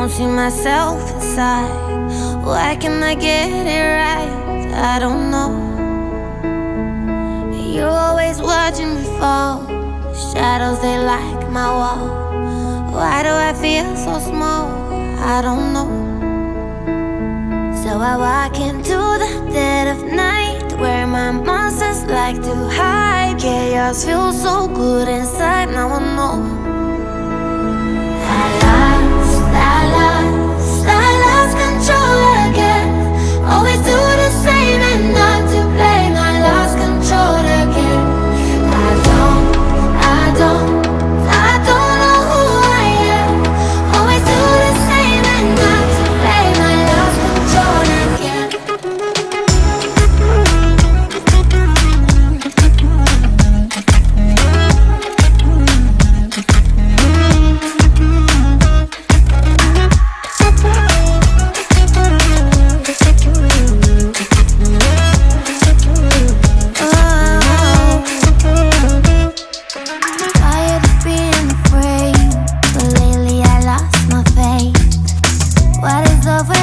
don't see myself inside. Why can't I get it right? I don't know. You're always watching me fall. Shadows, they like my wall. Why do I feel so small? I don't know. So I walk into the dead of night, where my monsters like to hide. Chaos feels so good inside, now I know. I lost control again. Always do the same and not to blame. I lost control again. I don't know who I am. Always do the same and not to blame. I lost control again. Tired of being afraid, but lately I lost my faith. What is love?